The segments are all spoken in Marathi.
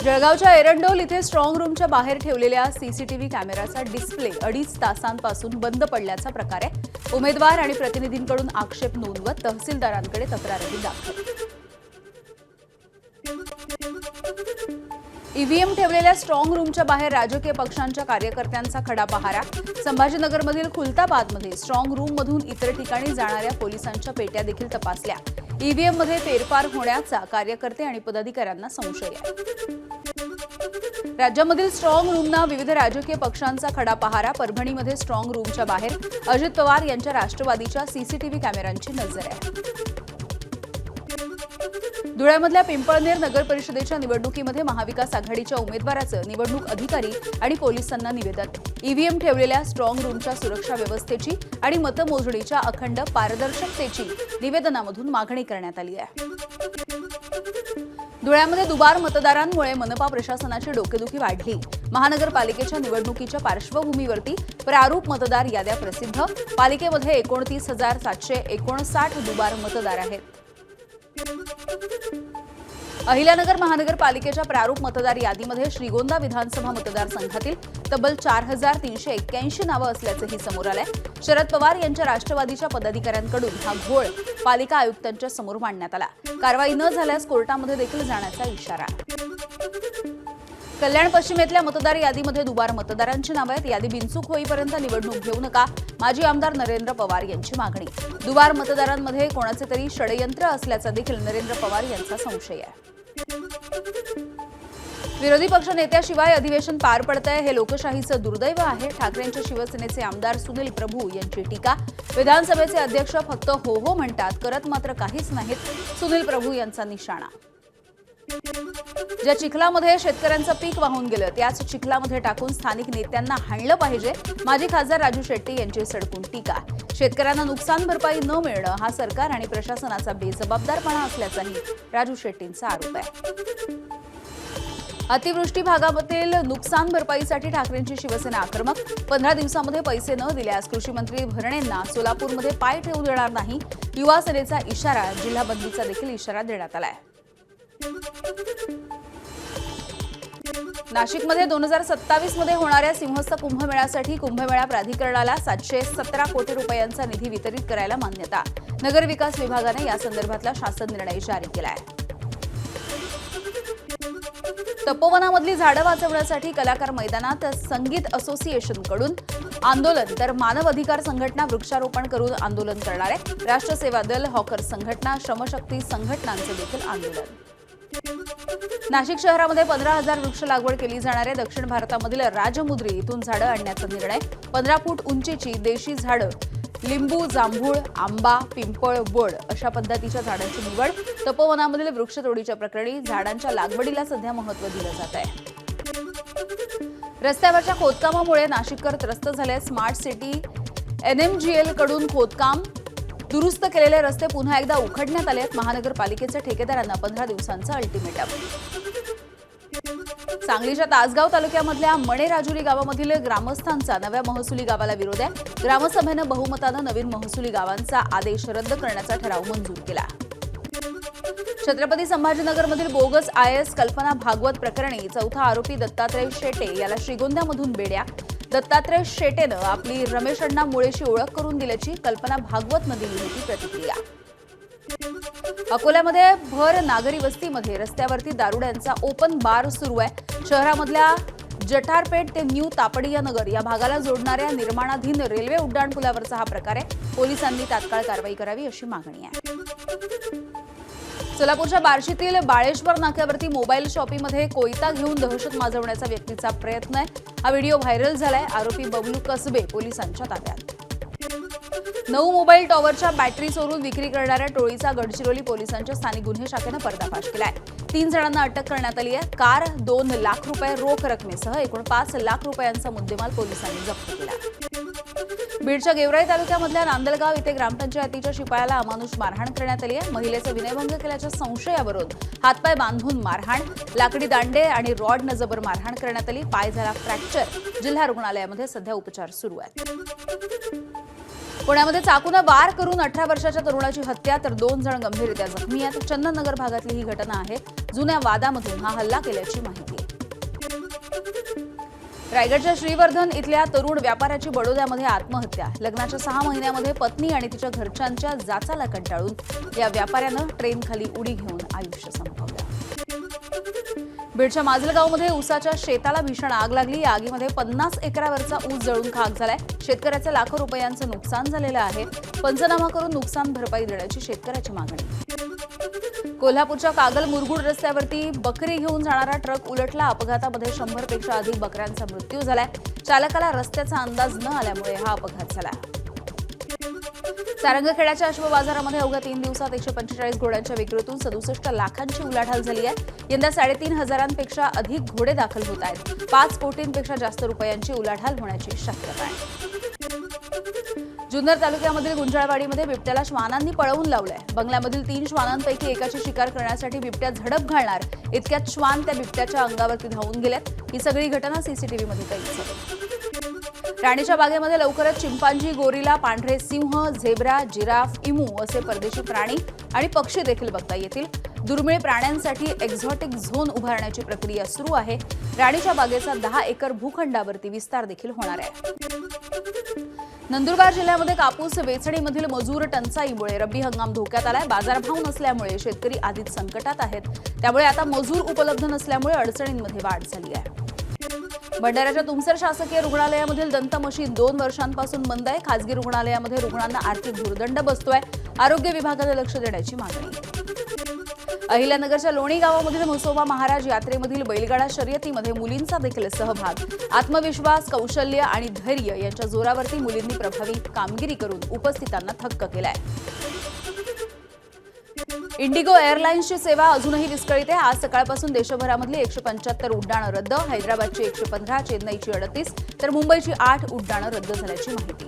जळगावच्या एरंडोल इथे स्ट्रॉंग रूमच्या बाहेर ठेवलेल्या सीसीटीव्ही कॅमेराचा डिस्प्ले 2.5 तासांपासून बंद पडल्याचा प्रकार आहे। उमेदवार आणि प्रतिनिधींकडून आक्षेप नोंदवत तहसीलदारांकडे तक्रारही दाखल। ईव्हीएम ठेवलेल्या स्ट्रॉंग रूमच्या बाहेर राजकीय पक्षांच्या कार्यकर्त्यांचा खडा पहारा। संभाजीनगरमधील खुलताबादमध्ये स्ट्रॉंग रूममधून इतर ठिकाणी जाणाऱ्या पोलिसांच्या पेट्या देखील तपासल्या। ईव्हीएममध्ये फेरफार होण्याचा कार्यकर्ते आणि पदाधिकाऱ्यांना संशय आहे। राज्यामधील स्ट्रॉंग रूमना विविध राजकीय पक्षांचा खडा पहारा। परभणीमध्ये स्ट्रॉंग रूमच्या बाहेर अजित पवार यांच्या राष्ट्रवादीच्या सीसीटीव्ही कॅमेऱ्यांची नजर आहे। धुळ्यामधल्या पिंपळनेर नगर परिषदेच्या निवडणुकीमध्ये महाविकास आघाडीच्या उमेदवाराचं निवडणूक अधिकारी आणि पोलिसांना निवेदन। ईव्हीएम ठेवलेल्या स्ट्रॉंग रूमच्या सुरक्षा व्यवस्थेची आणि मतमोजणीच्या अखंड पारदर्शकतेची निवेदनामधून मागणी करण्यात आली आहे। धुळ्यामध्ये दुबार मतदारांमुळे मनपा प्रशासनाची डोकेदुखी वाढली। महानगरपालिकेच्या निवडणुकीच्या पार्श्वभूमीवरती प्रारूप मतदार याद्या प्रसिद्ध। पालिकेमध्ये 29,759 दुबार मतदार आहेत। अहिल्यानगर महानगरपालिकेच्या प्रारूप मतदार यादीमध्ये श्रीगोंदा विधानसभा मतदारसंघातील तब्बल 4,381 नावं असल्याचंही समोर आलंय। शरद पवार यांच्या राष्ट्रवादीच्या पदाधिकाऱ्यांकडून हा घोळ पालिका आयुक्तांच्या समोर मांडण्यात आला। कारवाई न झाल्यास कोर्टामध्ये देखील जाण्याचा इशारा। कल्याण पश्चिमेतल्या मतदार यादीमध्ये दुबार मतदारांची नावं आहेत। यादी बिनचूक होईपर्यंत निवडणूक घेऊ नका, माजी आमदार नरेंद्र पवार यांची मागणी। दुबार मतदारांमध्ये कोणाचे तरी षडयंत्र असल्याचा देखील नरेंद्र पवार यांचा संशय आहे। विरोधी पक्ष नेत्याशिवाय अधिवेशन पार पडतंय हे लोकशाहीचं दुर्दैव आहे। ठाकरेंच्या शिवसेनेचे आमदार सुनील प्रभू यांची टीका। विधानसभेचे अध्यक्ष फक्त हो हो म्हणतात, करत मात्र काहीच नाहीत, सुनील प्रभू यांचा निशाणा। ज्या चिखलामध्ये शेतकऱ्यांचं पीक वाहून गेलं त्याच चिखलामध्ये टाकून स्थानिक नेत्यांना हाणलं पाहिजे, माजी खासदार राजू शेट्टी यांची सडकून टीका। शेतकऱ्यांना नुकसान भरपाई न मिळणं हा सरकार आणि प्रशासनाचा बेजबाबदारपणा असल्याचाही राजू शेट्टींचा आरोप आहे। अतिवृष्टी भागातील नुकसान भरपाईसाठी ठाकरेंची शिवसेना आक्रमक। 15 दिवसांमध्ये पैसे न दिल्यास कृषी मंत्री भरणेंना सोलापूरमध्ये पाय ठेवू देणार नाही, युवा सेनेचा इशारा। जिल्हा बंदीचा देखील इशारा देण्यात आलाय। नाशिकमध्ये 2027 मध्ये होणाऱ्या सिंहस्थ कुंभमेळ्यासाठी कुंभमेळा प्राधिकरणाला 717 कोटी रुपयांचा निधी वितरित करायला मान्यता। नगर विकास विभागाने या संदर्भातला शासन निर्णय जारी केला आहे। तपोवनामधली झाडं वाचवण्यासाठी कलाकार मैदानात संगीत असोसिएशनकडून आंदोलन, तर मानव अधिकार संघटना वृक्षारोपण करून आंदोलन करणार आहे। राष्ट्र सेवा दल, हॉकर संघटना, श्रमशक्ती संघटनांचं देखील आंदोलन। नाशिक शहरामध्ये 15,000 वृक्ष लागवड केली जाणार आहे। दक्षिण भारतामधील राजमुद्री इथून झाडं आणण्याचा निर्णय। 15 फूट उंचीची देशी झाडं, लिंबू, जांभूळ, आंबा, पिंपळ, वड अशा पद्धतीच्या झाडांची निवड। तपोवनामधील वृक्षतोडीच्या प्रकरणी झाडांच्या लागवडीला सध्या महत्त्व दिलं जात आहे। रस्त्यावरच्या खोदकामामुळे नाशिककर त्रस्त झाले। स्मार्ट सिटी NMGL कडून खोदकाम दुरुस्त केलेले रस्ते पुन्हा एकदा उखडण्यात आले आहेत। महानगरपालिकेच्या ठेकेदारांना 15 दिवसांचा अल्टिमेटम। सांगलीच्या तासगाव तालुक्यामधल्या मणेराजुरी गावामधील ग्रामस्थांचा नव्या महसुली गावाला विरोध आहे। ग्रामसभेनं बहुमतानं नवीन महसुली गावांचा आदेश रद्द करण्याचा ठराव मंजूर केला। छत्रपती संभाजीनगरमधील बोगस IAS कल्पना भागवत प्रकरणी चौथा आरोपी दत्तात्रय शेटे याला श्रीगोंद्यामधून बेड्या। दत्तात्रय शेटेनं आपली रमेश अण्णा मुळेशी ओळख करून दिल्याची कल्पना भागवतनं दिली होती प्रतिक्रिया। अकोल्यामध्ये भर नागरी वस्तीमध्ये रस्त्यावरती दारुड्यांचा ओपन बार सुरू आहे। शहरामधल्या जठारपेठ ते न्यू तापडिया नगर या भागाला जोडणाऱ्या निर्माणाधीन रेल्वे उड्डाणपुलावरचा हा प्रकार आहे। पोलिसांनी तात्काळ कारवाई करावी अशी मागणी आहे। सोलापूरच्या बार्शीतील बाळेश्वर नाक्यावरती मोबाईल शॉपीमध्ये कोयता घेऊन दहशत माजवण्याचा व्यक्तीचा प्रयत्न आहे। हा व्हिडिओ व्हायरल झालाय। आरोपी बबलू कसबे पोलिसांच्या ताब्यात। 9 मोबाईल टॉवरच्या बॅटरी चोरून विक्री करणाऱ्या टोळीचा गडचिरोली पोलिसांच्या स्थानिक गुन्हे शाखेनं पर्दाफाश केलाय। 3 जणांना अटक करण्यात आली आहे। कार, 2 लाख रुपये रोख रकमेसह एकूण 5 लाख रुपयांचा मुद्देमाल पोलिसांनी जप्त केला। बीडच्या गेवराई तालुक्यामधल्या नांदलगाव इथे ग्रामपंचायतीच्या शिपायाला अमानुष मारहाण करण्यात आली आहे। महिलेचा विनयभंग केल्याच्या संशयावरून हातपाय बांधून मारहाण, लाकडी दांडे आणि रॉडनं जबर मारहाण करण्यात आली। पाय झाला फ्रॅक्चर। जिल्हा रुग्णालयामध्ये सध्या उपचार सुरू आहेत। पुण्यामध्ये चाकूने वार करून 18 वर्षाच्या तरुणाची हत्या तर 2 जण गंभीररित्या जखमी आहेत। चंदननगर भागातली ही घटना आहे। जुन्या वादामधून हा हल्ला केल्याची माहिती रायगडच्या श्रीवर्धन इथल्या तरुण व्यापाऱ्याची बडोद्यामध्ये आत्महत्या. लग्नाच्या 6 महिन्यामध्ये पत्नी आणि तिच्या घरच्यांच्या जाचाला कंटाळून या व्यापाऱ्यानं ट्रेनखाली उडी घेऊन आयुष्य संपवलं. बीडच्या माजलगावमध्ये ऊसाच्या शेताला भीषण आग लागली. या आगीमध्ये 50 एकरावरचा ऊस जळून खाक झालाय. शेतकऱ्याचं लाखो रुपयांचं नुकसान झालेलं आहे. पंचनामा करून नुकसान भरपाई देण्याची शेतकऱ्याची मागणी. कोल्हापूरच्या कागल मुरगुड रस्त्यावरती बकरी घेऊन जाणारा ट्रक उलटला. अपघातामध्ये 100 पेक्षा अधिक बकऱ्यांचा मृत्यू झालाय. चालकाला रस्त्याचा अंदाज न आल्यामुळे हा अपघात झाला. सारंगखेड्याच्या अश्व बाजारामध्ये अवघ्या 3 दिवसात 145 घोड्यांच्या विक्रीतून 67 लाखांची उलाढाल झाली आहे. यंदा 3,500पेक्षा अधिक घोडे दाखल होत आहेत. 5 कोटींपेक्षा जास्त रुपयांची उलाढाल होण्याची शक्यता आहे. जुन्नर तालुक्यामधील गुंजाळवाडीमध्ये बिबट्याला श्वानांनी पळवून लावलंय. बंगल्यामधील 3 श्वानांपैकी एकाची शिकार करण्यासाठी बिबट्या झडप घालणार इतक्यात श्वान त्या बिबट्याच्या अंगावरती धावून गेल्यात. ही सगळी घटना सीसीटीव्हीमध्ये कैद झाली. राणीच्या बागेमध्ये लवकरच चिंपांजी, गोरिला, पांढरे सिंह, झेब्रा, जिराफ, इमू असे परदेशी प्राणी आणि पक्षी देखील बघता येतील. दुर्मिळ प्राण्यांसाठी एक्झॉटिक झोन उभारण्याची प्रक्रिया सुरू आहे. राणीच्या बागेचा 10 एकर भूखंडावरती विस्तार देखील होणार आहे. नंदुरबार जिल्ह्यामध्ये कापूस वेचणीमधील मजूर टंचाईमुळे रब्बी हंगाम धोक्यात आलाय. बाजारभाव नसल्यामुळे शेतकरी आधीच संकटात आहेत. त्यामुळे आता मजूर उपलब्ध नसल्यामुळे अडचणींमध्ये वाढ झाली आहे. भंडाऱ्याच्या तुमसर शासकीय रुग्णालयामधील दंत मशीन 2 वर्षांपासून बंद आहे. खासगी रुग्णालयामध्ये रुग्णांना आर्थिक भुर्दंड बसतोय. आरोग्य विभागाने लक्ष देण्याची मागणी. अहिल्यानगरच्या लोणी गावामधील म्हसोबा महाराज यात्रेमधील बैलगाडा शर्यतीमध्ये मुलींचा देखील सहभाग. आत्मविश्वास, कौशल्य आणि धैर्य यांच्या जोरावरती मुलींनी प्रभावी कामगिरी करून उपस्थितांना थक्क केलाय. इंडिगो एअरलाइन्सची सेवा अजूनही विस्कळीत आहे. आज सकाळपासून देशभरामधली 175 उड्डाणं रद्द. हैदराबादची 115, चेन्नईची 38 तर मुंबईची 8 उड्डाणं रद्द झाल्याची माहिती.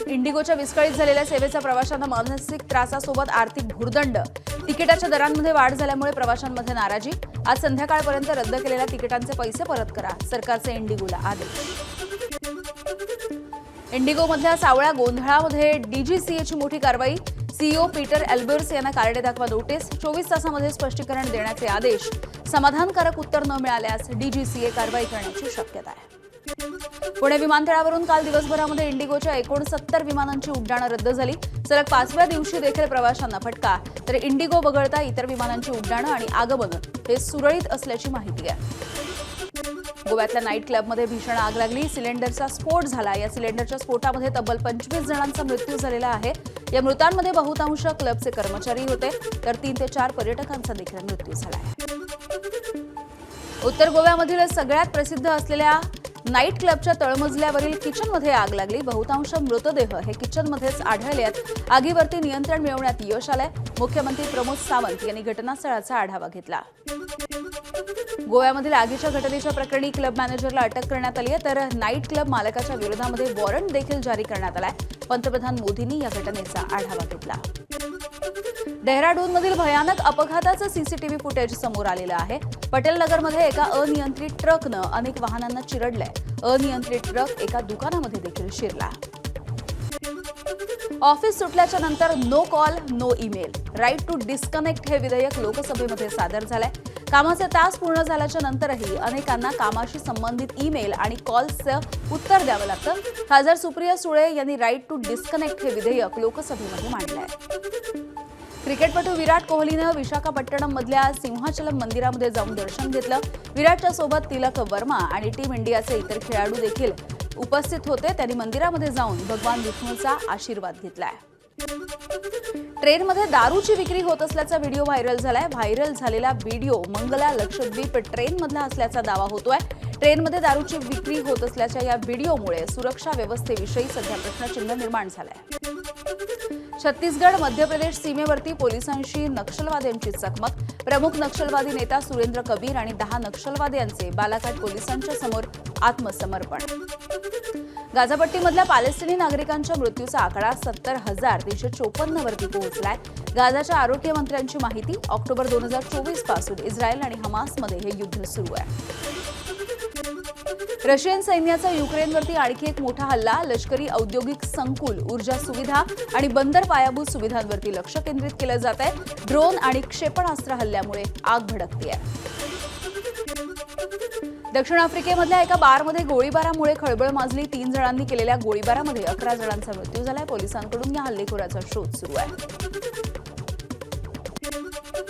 इंडिगोच्या विस्कळीत झालेल्या सेवेचा प्रवाशांना मानसिक त्रासासोबत आर्थिक भुर्दंड. तिकिटाच्या दरांमध्ये वाढ झाल्यामुळे प्रवाशांमध्ये नाराजी. आज संध्याकाळपर्यंत रद्द केलेल्या तिकिटांचे पैसे परत करा, सरकारचे इंडिगोला आदेश. इंडिगोमधल्या सावळ्या गोंधळामध्ये डीजीसीएची मोठी कारवाई. सीईओ पीटर एल्बर्स यांना कारणे दाखवा नोटीस. 24 तासांमध्ये स्पष्टीकरण देण्याचे आदेश. समाधानकारक उत्तर न मिळाल्यास डीजीसीए कारवाई करण्याची शक्यता आहे. पुणे विमानतळावरून काल दिवसभरामध्ये इंडिगोच्या 69 विमानांची उड्डाणं रद्द झाली. सलग 5व्या दिवशी देखील प्रवाशांना फटका. तर इंडिगो वगळता इतर विमानांची उड्डाणं आणि आगमन हे सुरळीत असल्याची माहिती आहे. गोव्यातल्या नाईट क्लबमध्ये भीषण आग लागली. सिलेंडरचा स्फोट झाला. या सिलेंडरच्या स्फोटामध्ये तब्बल 25 जणांचा मृत्यू झालेला आहे. या मृतांमध्ये बहुतांश क्लबचे कर्मचारी होते तर 3 ते 4 पर्यटकांचा देखील मृत्यू झाला आहे. उत्तर गोव्यामधील सगळ्यात प्रसिद्ध असलेल्या नाईट क्लबच्या तळमजल्यावरील किचनमध्ये आग लागली. बहुतांश मृतदेह हे किचनमध्येच आढळले आहेत. आगीवरती नियंत्रण मिळवण्यात यश आलंय. मुख्यमंत्री प्रमोद सावंत यांनी घटनास्थळाचा आढावा घेतला. गोव्यामधील आगीच्या घटनेच्या प्रकरणी क्लब मॅनेजरला अटक करण्यात आली आहे तर नाईट क्लब मालकाच्या विरोधामध्ये वॉरंट देखील जारी करण्यात आलाय. पंतप्रधान मोदींनी या घटनेचा आढावा घेतला. डेहराडूनमधील भयानक अपघाताचं सीसीटीव्ही फुटेज समोर आलेलं आहे. पटेल नगरमध्ये एका अनियंत्रित ट्रकनं अनेक वाहनांना चिरडलंय. अनियंत्रित ट्रक एका दुकानामध्ये देखील शिरला. ऑफिस सुटल्याच्या नंतर no call no email, right to disconnect हे विधेयक लोकसभेमध्ये सादर झालंय. कामाचे तास पूर्ण झाल्याच्या नंतरही अनेकांना कामाशी संबंधित ईमेल आणि कॉल्सचं उत्तर द्यावं लागतं. खासदार सुप्रिया सुळे यांनी राईट टू डिस्कनेक्ट हे विधेयक लोकसभेमध्ये मांडलंय. क्रिकेटपटू विराट कोहलीनं विशाखापट्टणममधल्या सिंहाचलम मंदिरामध्ये जाऊन दर्शन घेतलं. विराटच्या सोबत तिलक वर्मा आणि टीम इंडियाचे इतर खेळाडू देखील उपस्थित होते. त्यांनी मंदिरामध्ये जाऊन भगवान विष्णूचा आशीर्वाद घेतलाय. ट्रेनमध्ये दारूची विक्री होत असल्याचा व्हिडिओ व्हायरल झालाय. व्हायरल झालेला व्हिडिओ मंगला लक्षद्वीप ट्रेनमधला असल्याचा दावा होतोय. ट्रेनमध्ये दारूची विक्री होत असल्याच्या या व्हिडिओमुळे सुरक्षा व्यवस्थेविषयी सध्या प्रश्नचिन्ह निर्माण झालंय. छत्तीसगड मध्य प्रदेश सीमेवरती पोलिसांशी नक्षलवाद्यांची चकमक. प्रमुख नक्षलवादी नेता सुरेंद्र कबीर आणि 10 नक्षलवाद्यांचे बालाघाट पोलिसांच्या समोर आत्मसमर्पण. गाझापट्टीमधल्या पॅलेस्टिनी नागरिकांच्या मृत्यूचा आकडा 70,354 वरती पोहोचलाय. गाझाच्या आरोग्य मंत्र्यांची माहिती. ऑक्टोबर 2024 पासून इस्रायल आणि हमासमध्ये हे युद्ध सुरू आहे. रशियन सैन्याचा युक्रेनवरती आणखी एक मोठा हल्ला. लष्करी औद्योगिक संकुल, ऊर्जा सुविधा आणि बंदर पायाभूत सुविधांवरती लक्ष केंद्रित केलं जात आहे. ड्रोन आणि क्षेपणास्त्र हल्ल्यामुळे आग भडकते आहे. दक्षिण आफ्रिकेमधल्या एका बारमध्ये गोळीबारामुळे खळबळ माजली. 3 जणांनी केलेल्या गोळीबारामध्ये 11 जणांचा मृत्यू झालाय. पोलिसांकडून या हल्लेखोराचा शोध सुरू आहे.